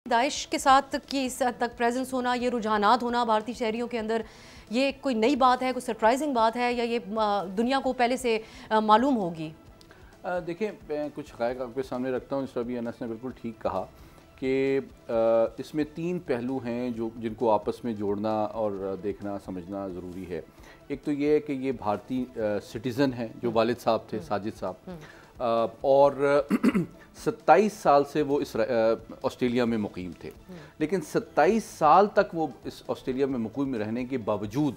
Daesh के साथ की इस हद तक प्रेजेंस होना, ये रुझानात होना भारतीय शहरियों के अंदर, ये कोई नई बात है, कोई सरप्राइजिंग बात है, या ये दुनिया को पहले से मालूम होगी? देखिए, मैं कुछ हक़ाइक़ आपके सामने रखता हूँ। इस पर भी अनस ने बिल्कुल ठीक कहा कि इसमें तीन पहलू हैं जिनको आपस में जोड़ना और देखना समझना ज़रूरी है। एक तो ये है कि ये भारतीय सिटीज़न हैं जो वालिद साहब थे, साजिद साहब, और 27 साल से वो इस ऑस्ट्रेलिया में मुकीम थे। लेकिन 27 साल तक वो इस ऑस्ट्रेलिया में मुकीम रहने के बावजूद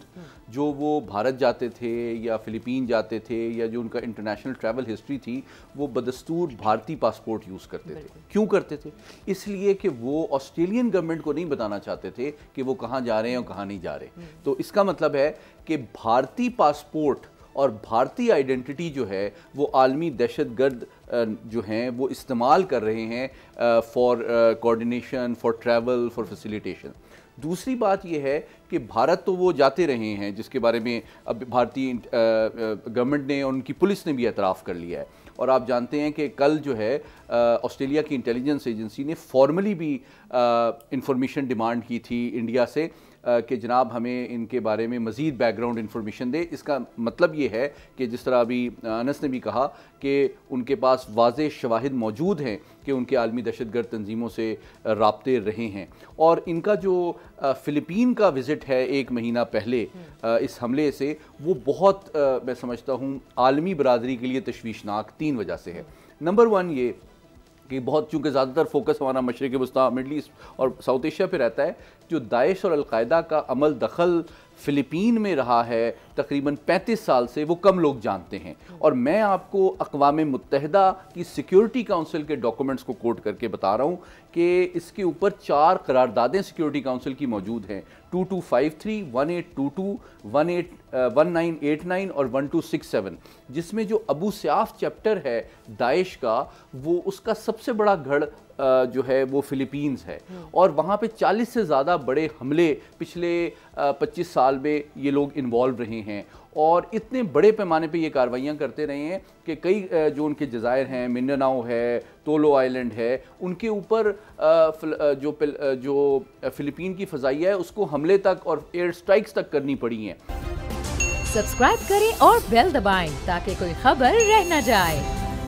जो वो भारत जाते थे या फ़िलिपीन जाते थे, या जो उनका इंटरनेशनल ट्रैवल हिस्ट्री थी, वो बदस्तूर भारतीय पासपोर्ट यूज़ करते थे। क्यों करते थे? इसलिए कि वो ऑस्ट्रेलियन गवर्नमेंट को नहीं बताना चाहते थे कि वो कहाँ जा रहे हैं और कहाँ नहीं जा रहे। तो इसका मतलब है कि भारतीय पासपोर्ट और भारतीय आइडेंटिटी जो है वो आलमी दहशतगर्द जो हैं वो इस्तेमाल कर रहे हैं for coordination, for travel, for facilitation. दूसरी बात ये है कि भारत तो वो जाते रहे हैं, जिसके बारे में अब भारतीय गवर्नमेंट ने और उनकी पुलिस ने भी एतराफ़ कर लिया है। और आप जानते हैं कि कल जो है ऑस्ट्रेलिया की इंटेलिजेंस एजेंसी ने फॉर्मली भी इंफॉर्मेशन डिमांड की थी इंडिया से कि जनाब हमें इनके बारे में मज़ीद बैकग्राउंड इंफॉर्मेशन दे। इसका मतलब ये है कि जिस तरह अभी अनस ने भी कहा कि उनके पास वाज़ेह शवाहिद मौजूद हैं कि उनके आलमी दहशतगर्द तंजीमों से राब्ते रहे हैं। और इनका जो फ़िलिपीन का विज़िट है 1 महीना पहले इस हमले से, वो बहुत मैं समझता हूँ आलमी बरादरी के लिए तशवीशनाक 3 वजह से है। नंबर 1 ये कि बहुत, चूँकि ज़्यादातर फोकस हमारा मशरिक़ वस्ता, मिडल ईस्ट और साउथ एशिया पे रहता है, जो दाइश और अलकायदा का अमल दखल फ़िलिपीन में रहा है तकरीबन 35 साल से, वो कम लोग जानते हैं। और मैं आपको अक़वाम मुत्तहिदा की सिक्योरिटी काउंसिल के डॉक्यूमेंट्स को कोट करके बता रहा हूँ कि इसके ऊपर 4 करारदादें सिक्योरिटी काउंसिल की मौजूद हैं, 2253, 1822, 1989 और 1267, जिसमें जो अबू सयाफ चैप्टर है दाइश का, वो उसका सबसे बड़ा गढ़ जो है वो फ़िलिपींस है। और वहाँ पे 40 से ज़्यादा बड़े हमले पिछले 25 साल में ये लोग इन्वॉल्व रहे हैं, और इतने बड़े पैमाने पे ये कार्रवाइयाँ करते रहे हैं कि कई जो उनके जज़ायर हैं, मिंडानाओ है, तोलो आइलैंड है, उनके ऊपर जो फ़िलिपीन की फ़ज़ाइया है उसको हमले तक और एयर स्ट्राइक्स तक करनी पड़ी हैं। सब्सक्राइब करें और बेल दबाएं ताकि कोई खबर रह न जाए।